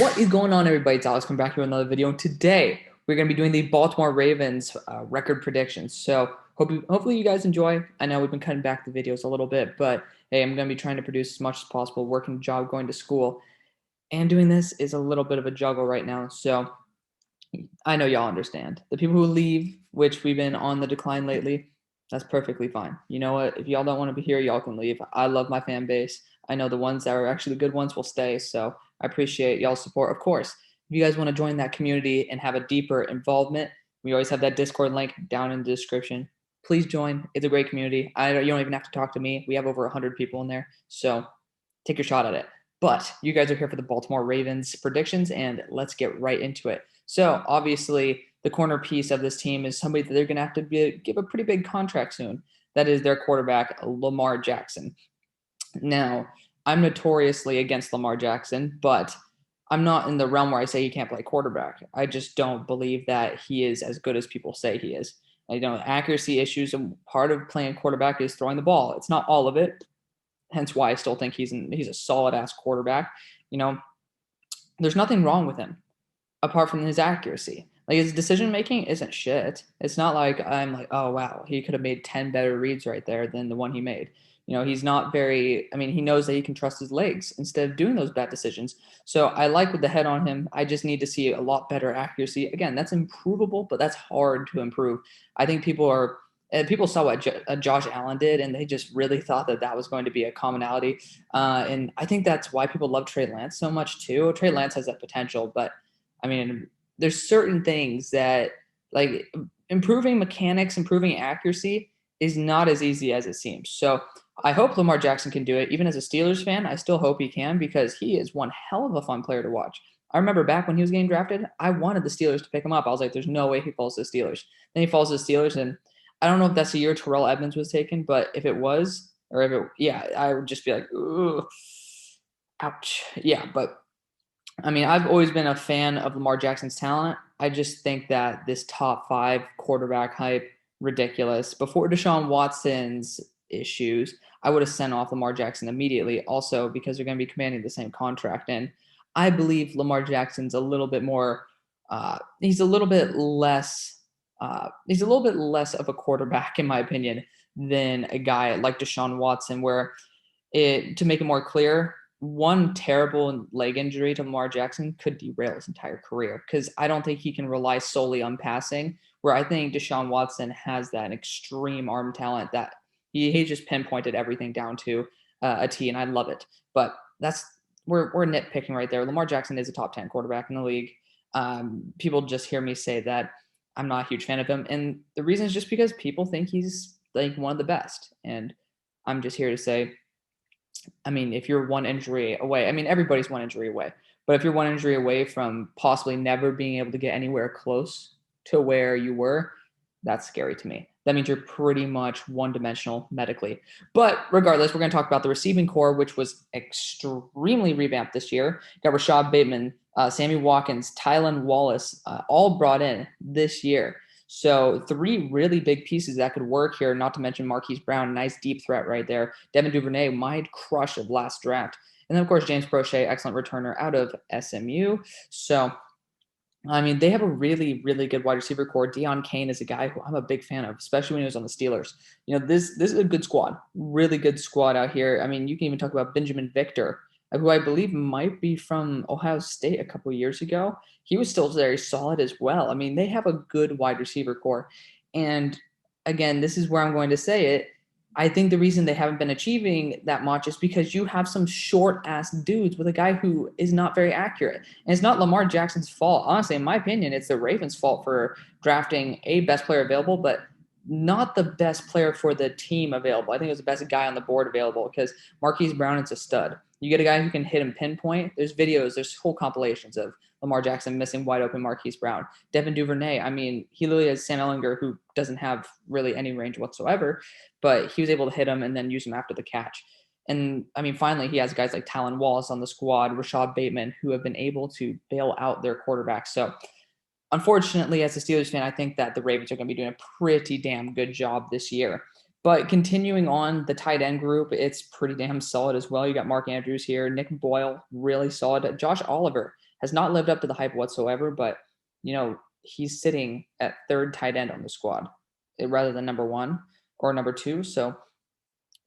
What is going on, everybody? It's Alex coming back here with another video. And today we're going to be doing the Baltimore Ravens record predictions. So hopefully you guys enjoy. I know we've been cutting back the videos a little bit, but hey, I'm going to be trying to produce as much as possible, working job, going to school, and doing this is a little bit of a juggle right now. So I know y'all understand. The people who leave, which we've been on the decline lately, that's perfectly fine. You know what? If y'all don't want to be here, y'all can leave. I love my fan base. I know the ones that are actually the good ones will stay. So I appreciate y'all's support. Of course, if you guys want to join that community and have a deeper involvement, we always have that Discord link down in the description. Please join. It's a great community. You don't even have to talk to me. We have over 100 people in there. So take your shot at it. But you guys are here for the Baltimore Ravens predictions, and let's get right into it. So obviously, the corner piece of this team is somebody that they're going to have to give a pretty big contract soon. That is their quarterback, Lamar Jackson. Now, I'm notoriously against Lamar Jackson, but I'm not in the realm where I say he can't play quarterback. I just don't believe that he is as good as people say he is. Accuracy issues, and part of playing quarterback is throwing the ball. It's not all of it. Hence why I still think he's a solid ass quarterback. You know, there's nothing wrong with him apart from his accuracy. Like, his decision making isn't shit. It's not like I'm like, oh wow, he could have made 10 better reads right there than the one he made. He's not very, he knows that he can trust his legs instead of doing those bad decisions. So I like with the head on him. I just need to see a lot better accuracy. Again, that's improvable, but that's hard to improve. I think people saw what Josh Allen did, and they just really thought that that was going to be a commonality. And I think that's why people love Trey Lance so much too. Trey Lance has that potential, but there's certain things that, like, improving mechanics, improving accuracy is not as easy as it seems. So I hope Lamar Jackson can do it. Even as a Steelers fan, I still hope he can, because he is one hell of a fun player to watch. I remember back when he was getting drafted, I wanted the Steelers to pick him up. I was like, there's no way he falls to the Steelers. Then he falls to the Steelers, and I don't know if that's the year Terrell Edmonds was taken, but if it was, or if it, yeah, I would just be like, ooh, ouch. Yeah, but I've always been a fan of Lamar Jackson's talent. I just think that this top 5 quarterback hype, ridiculous. Before Deshaun Watson's issues, I would have sent off Lamar Jackson immediately, also because they're going to be commanding the same contract. And I believe Lamar Jackson's a little bit more, he's a little bit less of a quarterback, in my opinion, than a guy like Deshaun Watson, where to make it more clear, one terrible leg injury to Lamar Jackson could derail his entire career, because I don't think he can rely solely on passing, where I think Deshaun Watson has that extreme arm talent that he just pinpointed everything down to a T, and I love it. But we're nitpicking right there. Lamar Jackson is a top 10 quarterback in the league. People just hear me say that I'm not a huge fan of him, and the reason is just because people think he's like one of the best, and I'm just here to say, if you're one injury away, everybody's one injury away, but if you're one injury away from possibly never being able to get anywhere close to where you were, that's scary to me. That means you're pretty much one-dimensional medically. But regardless, we're going to talk about the receiving core, which was extremely revamped this year. Got Rashad Bateman, Sammy Watkins, Tylan Wallace, all brought in this year. So 3 really big pieces that could work here, not to mention Marquise Brown, nice deep threat right there. Devin Duvernay, my crush of last draft. And then, of course, James Prochet, excellent returner out of SMU. So, they have a really, really good wide receiver core. Deion Kane is a guy who I'm a big fan of, especially when he was on the Steelers. This is a good squad, really good squad out here. You can even talk about Benjamin Victor, who I believe might be from Ohio State a couple of years ago. He was still very solid as well. They have a good wide receiver core. And again, this is where I'm going to say it. I think the reason they haven't been achieving that much is because you have some short-ass dudes with a guy who is not very accurate. And it's not Lamar Jackson's fault. Honestly, in my opinion, it's the Ravens' fault for drafting a best player available, but not the best player for the team available. I think it was the best guy on the board available, because Marquise Brown is a stud. You get a guy who can hit him pinpoint. There's videos, there's whole compilations of Lamar Jackson missing wide open Marquise Brown. Devin Duvernay, he literally has Sam Ehlinger, who doesn't have really any range whatsoever, but he was able to hit him and then use him after the catch. And finally, he has guys like Tylan Wallace on the squad, Rashad Bateman, who have been able to bail out their quarterback. So unfortunately, as a Steelers fan, I think that the Ravens are going to be doing a pretty damn good job this year. But continuing on the tight end group, it's pretty damn solid as well. You got Mark Andrews here, Nick Boyle, really solid. Josh Oliver, has not lived up to the hype whatsoever, but he's sitting at third tight end on the squad rather than number one or number two. So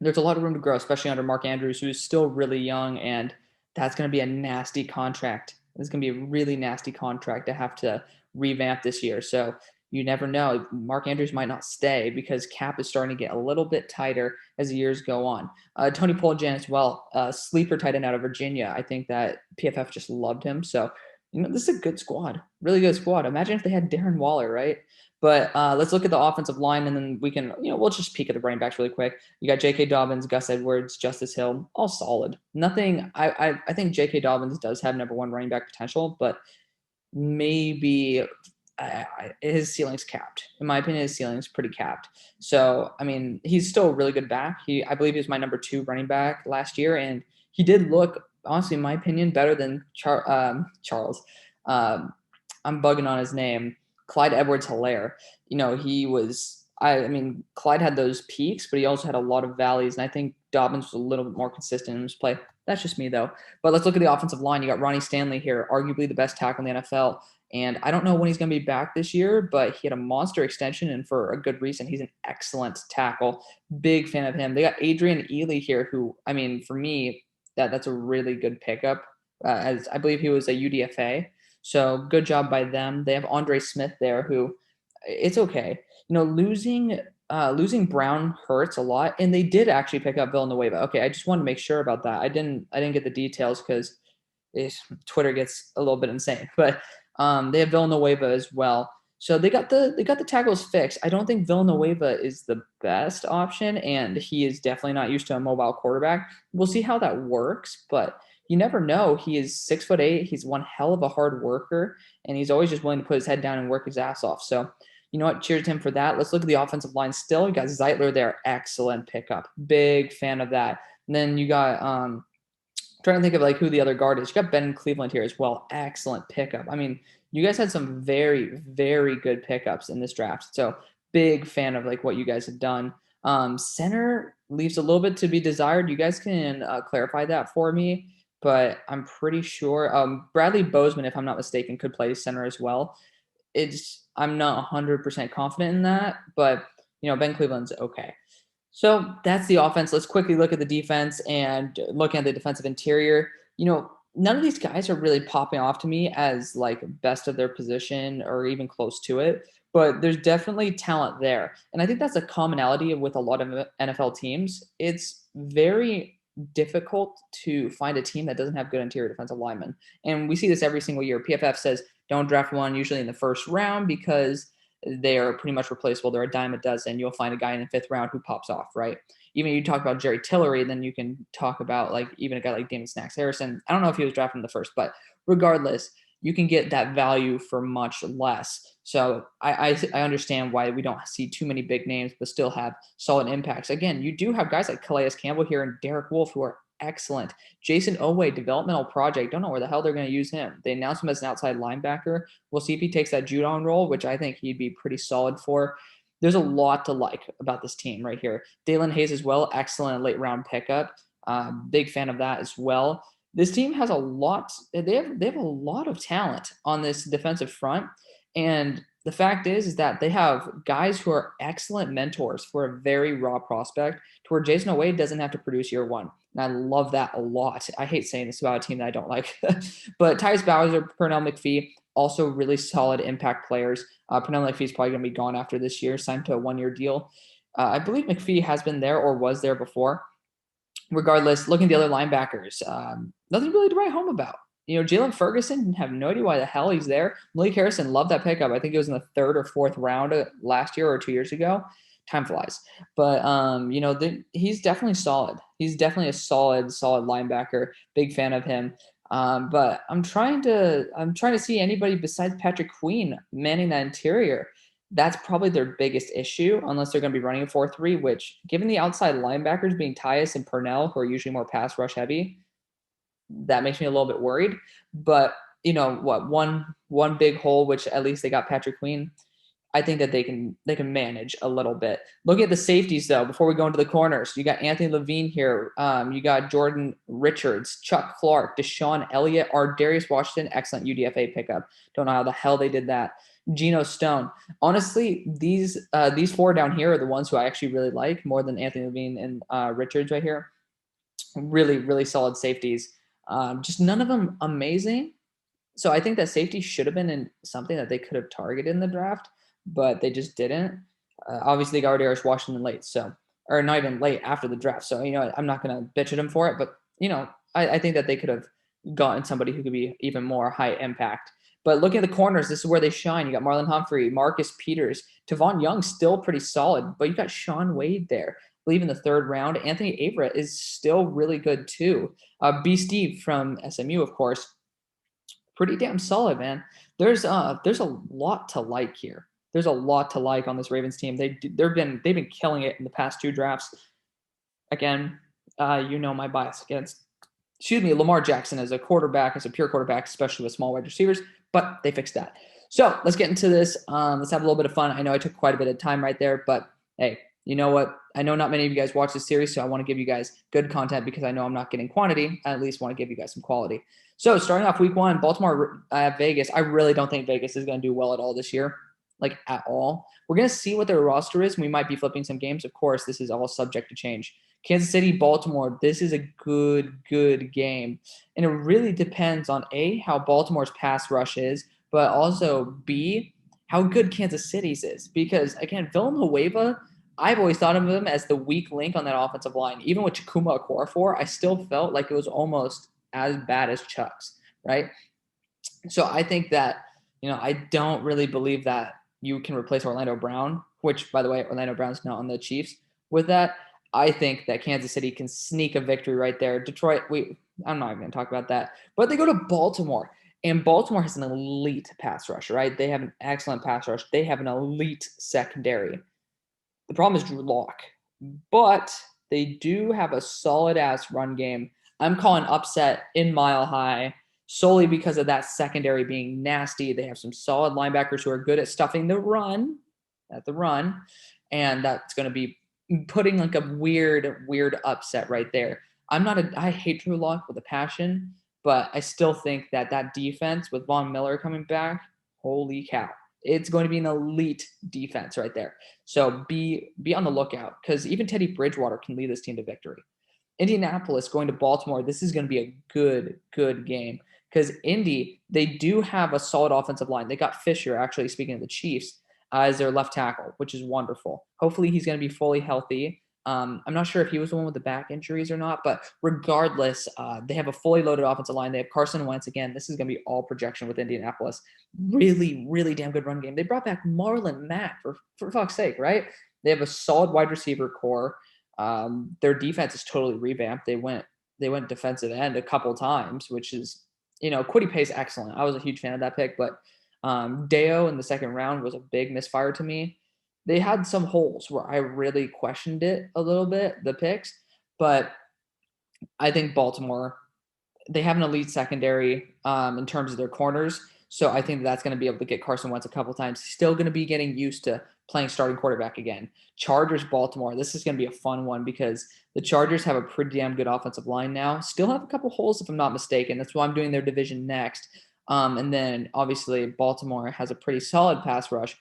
there's a lot of room to grow, especially under Mark Andrews, who's still really young, and that's going to be a nasty contract. It's going to be a really nasty contract to have to revamp this year. So you never know. Mark Andrews might not stay because cap is starting to get a little bit tighter as the years go on. Tony Poljan as well, sleeper tight end out of Virginia. I think that PFF just loved him. So, this is a good squad, really good squad. Imagine if they had Darren Waller, right? But let's look at the offensive line, and then we can, we'll just peek at the running backs really quick. You got J.K. Dobbins, Gus Edwards, Justice Hill, all solid. Nothing. I think J.K. Dobbins does have number one running back potential, but maybe his ceiling's capped. In my opinion, his ceiling's pretty capped. So, I mean, he's still a really good back. I believe he was my number two running back last year, and he did look, honestly, in my opinion, better than Charles. I'm bugging on his name. Clyde Edwards-Helaire. He was, I mean, Clyde had those peaks, but he also had a lot of valleys, and I think Dobbins was a little bit more consistent in his play. That's just me, though. But let's look at the offensive line. You got Ronnie Stanley here, arguably the best tackle in the NFL. And I don't know when he's going to be back this year, but he had a monster extension, and for a good reason. He's an excellent tackle. Big fan of him. They got Adrian Ely here, who, I mean, for me, that's a really good pickup. As I believe he was a UDFA. So good job by them. They have Andre Smith there, who it's okay. Losing Brown hurts a lot, and they did actually pick up Villanueva. Okay, I just wanted to make sure about that. I didn't get the details because Twitter gets a little bit insane, but they have Villanueva as well. So they got the tackles fixed. I don't think Villanueva is the best option, and he is definitely not used to a mobile quarterback. We'll see how that works, but you never know. He is 6'8". He's one hell of a hard worker, and he's always just willing to put his head down and work his ass off. So, you know what? Cheers to him for that. Let's look at the offensive line still. You got Zeitler there. Excellent pickup. Big fan of that. And then you got trying to think of who the other guard is. You got Ben Cleveland here as well. Excellent pickup. I mean, you guys had some very, very good pickups in this draft. So big fan of what you guys have done. Center leaves a little bit to be desired. You guys can clarify that for me. But I'm pretty sure Bradley Bozeman, if I'm not mistaken, could play center as well. I'm not 100% confident in that, but Ben Cleveland's okay. So that's the offense. Let's quickly look at the defense and look at the defensive interior. None of these guys are really popping off to me as best of their position or even close to it, but there's definitely talent there. And I think that's a commonality with a lot of NFL teams. It's very difficult to find a team that doesn't have good interior defensive linemen. And we see this every single year. PFF says don't draft one usually in the first round because they are pretty much replaceable. They're a dime a dozen. You'll find a guy in the fifth round who pops off, right? Even you talk about Jerry Tillery, then you can talk about even a guy like Damon Snacks Harrison. I don't know if he was drafted in the first, but regardless, you can get that value for much less. So I understand why we don't see too many big names, but still have solid impacts. Again, you do have guys like Calais Campbell here and Derek Wolfe who are excellent. Jason Oweh, developmental project. Don't know where the hell they're going to use him. They announced him as an outside linebacker. We'll see if he takes that Judon role, which I think he'd be pretty solid for. There's a lot to like about this team right here. Dalen Hayes as well, excellent late round pickup. Big fan of that as well. This team has a lot. They have a lot of talent on this defensive front, and the fact is that they have guys who are excellent mentors for a very raw prospect, to where Jason Oweh doesn't have to produce year one. And I love that a lot. I hate saying this about a team that I don't like, but Tyus Bowser, Pernell McPhee, also really solid impact players. Pernell McPhee is probably going to be gone after this year, signed to a one-year deal. I believe McPhee has been there or was there before. Regardless, looking at the other linebackers, nothing really to write home about. Jalen Ferguson, have no idea why the hell he's there. Malik Harrison, love that pickup. I think it was in the third or fourth round last year or 2 years ago. Time flies. But, he's definitely solid. He's definitely a solid linebacker. Big fan of him. But I'm trying to see anybody besides Patrick Queen manning that interior. That's probably their biggest issue, unless they're going to be running a 4-3, which, given the outside linebackers being Tyus and Pernell, who are usually more pass rush heavy, that makes me a little bit worried. But, one big hole, which at least they got Patrick Queen. I think that they can manage a little bit. Look at the safeties though. Before we go into the corners, you got Anthony Levine here. You got Jordan Richards, Chuck Clark, Deshaun Elliott, Darius Washington. Excellent UDFA pickup. Don't know how the hell they did that. Geno Stone. Honestly, these four down here are the ones who I actually really like more than Anthony Levine and Richards right here. Really, really solid safeties. Just none of them amazing. So I think that safety should have been in something that they could have targeted in the draft, but they just didn't. Obviously, they got Darius Washington late, so or not even late after the draft. So I'm not going to bitch at them for it, but I think that they could have gotten somebody who could be even more high impact. But looking at the corners, this is where they shine. You got Marlon Humphrey, Marcus Peters, Tavon Young, still pretty solid, but you got Sean Wade there. I believe in the third round. Anthony Averett is still really good too. B. Steve from SMU, of course, pretty damn solid, man. There's a lot to like here. There's a lot to like on this Ravens team. They've been killing it in the past two drafts. Again, my bias against Lamar Jackson as a quarterback, as a pure quarterback, especially with small wide receivers, but they fixed that. So let's get into this. Let's have a little bit of fun. I know I took quite a bit of time right there, but hey, you know what? I know not many of you guys watch this series, so I want to give you guys good content because I know I'm not getting quantity. I at least want to give you guys some quality. So starting off week one, Baltimore at Vegas. I really don't think Vegas is going to do well at all this year, like at all. We're going to see what their roster is. We might be flipping some games. Of course, this is all subject to change. Kansas City, Baltimore. This is a good game. And it really depends on A, how Baltimore's pass rush is, but also B, how good Kansas City's is. Because again, Villanueva, I've always thought of him as the weak link on that offensive line. Even with Chukuma Okorafor, I still felt like it was almost as bad as Chuck's, right? So I think that, I don't really believe that you can replace Orlando Brown, which, by the way, Orlando Brown's not on the Chiefs. With that, I think that Kansas City can sneak a victory right there. Detroit, I'm not even going to talk about that. But they go to Baltimore, and Baltimore has an elite pass rush, right? They have an excellent pass rush. They have an elite secondary. The problem is Drew Lock, but they do have a solid-ass run game. I'm calling upset in Mile High solely because of that secondary being nasty. They have some solid linebackers who are good at stuffing the run, and that's going to be putting like a weird upset right there. I hate Drew Lock with a passion, but I still think that defense with Von Miller coming back, holy cow. It's going to be an elite defense right there. So be on the lookout because even Teddy Bridgewater can lead this team to victory. Indianapolis going to Baltimore. This is going to be a good game because Indy, they do have a solid offensive line. They got Fisher, actually, speaking of the Chiefs, as their left tackle, which is wonderful. Hopefully he's going to be fully healthy. I'm not sure if he was the one with the back injuries or not, but regardless, they have a fully loaded offensive line. They have Carson Wentz again. This is going to be all projection with Indianapolis. Really damn good run game. They brought back Marlon Mack for fuck's sake, right? They have a solid wide receiver core. Their defense is totally revamped. They went defensive end a couple times, which is, Kwity Paye's excellent. I was a huge fan of that pick, but Deo in the second round was a big misfire to me. They had some holes where I really questioned it a little bit, the picks, but I think Baltimore, they have an elite secondary in terms of their corners. So I think that's going to be able to get Carson Wentz a couple times. Still going to be getting used to playing starting quarterback again. Chargers, Baltimore. This is going to be a fun one because the Chargers have a pretty damn good offensive line now. Still have a couple holes, if I'm not mistaken. That's why I'm doing their division next. And then obviously Baltimore has a pretty solid pass rush.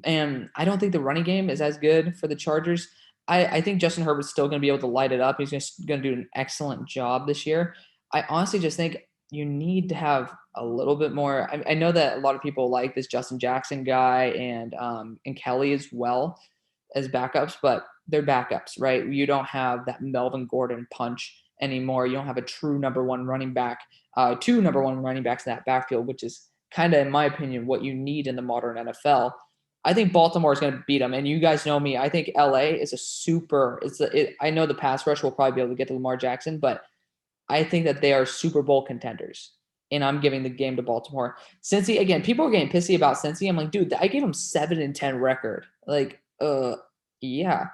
And I don't think the running game is as good for the Chargers. I think Justin Herbert's still going to be able to light it up. He's going to do an excellent job this year. I honestly just think you need to have a little bit more. I know that a lot of people like this Justin Jackson guy and Kelly as well as backups, but they're backups, right? You don't have that Melvin Gordon punch anymore. You don't have a true number one running back, two number one running backs in that backfield, which is kind of, in my opinion, what you need in the modern NFL. I think Baltimore is going to beat them, and you guys know me. I think LA is a super. I know the pass rush will probably be able to get to Lamar Jackson, but I think that they are Super Bowl contenders, and I'm giving the game to Baltimore. Cincy, again, people are getting pissy about Cincy. I'm like, dude, I gave them 7-10 record. Like, yeah.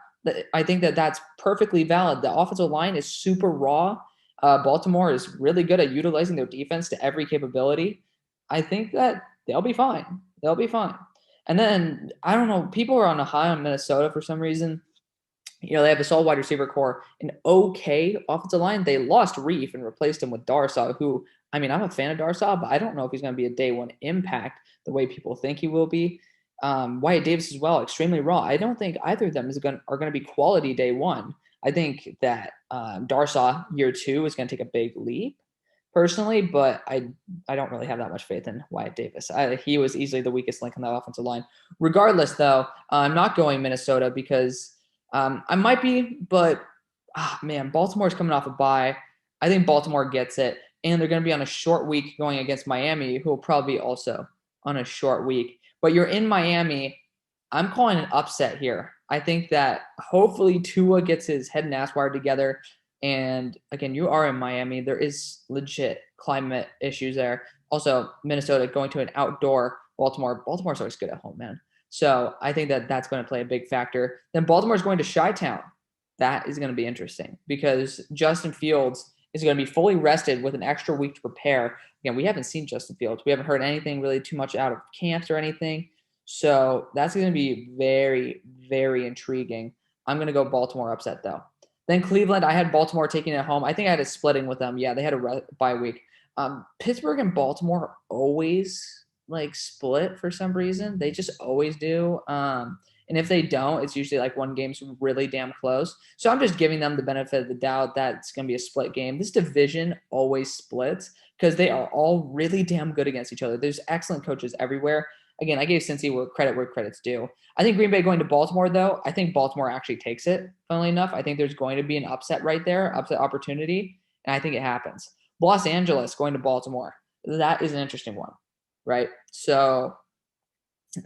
I think that that's perfectly valid. The offensive line is super raw. Baltimore is really good at utilizing their defense to every capability. I think that they'll be fine. They'll be fine. And then I don't know, people are on a high on Minnesota for some reason. They have a solid wide receiver core, an okay offensive line. They lost Reef and replaced him with Darsaw, who, I mean, I'm a fan of Darsaw, but I don't know if he's going to be a day one impact the way people think he will be. Wyatt Davis as well, extremely raw. I don't think either of them are going to be quality day one. I think that Darsaw year two is going to take a big leap personally, but I don't really have that much faith in Wyatt Davis. He was easily the weakest link on that offensive line. Regardless, though, I'm not going Minnesota because I might be, but man, Baltimore's coming off a bye. I think Baltimore gets it, and they're going to be on a short week going against Miami, who will probably be also on a short week. But you're in Miami. I'm calling an upset here. I think that hopefully Tua gets his head and ass wired together. And again, you are in Miami. There is legit climate issues there. Also, Minnesota going to an outdoor Baltimore. Baltimore's always good at home, man. So I think that that's going to play a big factor. Then Baltimore's going to Chi-Town. That is going to be interesting because Justin Fields is going to be fully rested with an extra week to prepare. Again, we haven't seen Justin Fields. We haven't heard anything really too much out of camps or anything. So that's going to be very, very intriguing. I'm going to go Baltimore upset, though. Then Cleveland, I had Baltimore taking it home. I think I had a splitting with them. Yeah, they had a bye week. Pittsburgh and Baltimore always like split for some reason. They just always do. And if they don't, it's usually like one game's really damn close. So I'm just giving them the benefit of the doubt that it's going to be a split game. This division always splits because they are all really damn good against each other. There's excellent coaches everywhere. Again, I gave Cincy credit where credit's due. I think Green Bay going to Baltimore, though, I think Baltimore actually takes it, funnily enough. I think there's going to be an upset right there, upset opportunity, and I think it happens. Los Angeles going to Baltimore. That is an interesting one, right? So,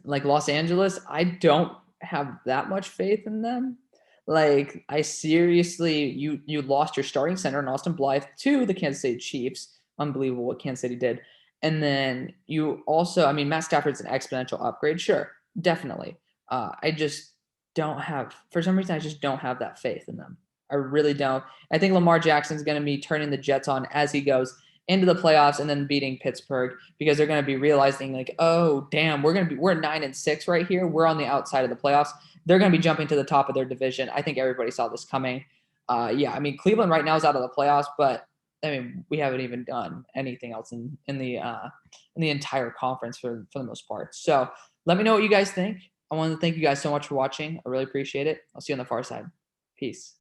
like Los Angeles, I don't have that much faith in them. Like, I seriously, you lost your starting center in Austin Blythe to the Kansas City Chiefs. Unbelievable what Kansas City did. And then you also, I mean, Matt Stafford's an exponential upgrade. Sure, definitely. I just don't have, for some reason, I just don't have that faith in them. I really don't. I think Lamar Jackson's going to be turning the Jets on as he goes into the playoffs and then beating Pittsburgh because they're going to be realizing like, oh, damn, we're 9-6 right here. We're on the outside of the playoffs. They're going to be jumping to the top of their division. I think everybody saw this coming. Yeah, I mean, Cleveland right now is out of the playoffs, but I mean, we haven't even done anything else in the entire conference for the most part. So let me know what you guys think. I want to thank you guys so much for watching. I really appreciate it. I'll see you on the far side. Peace.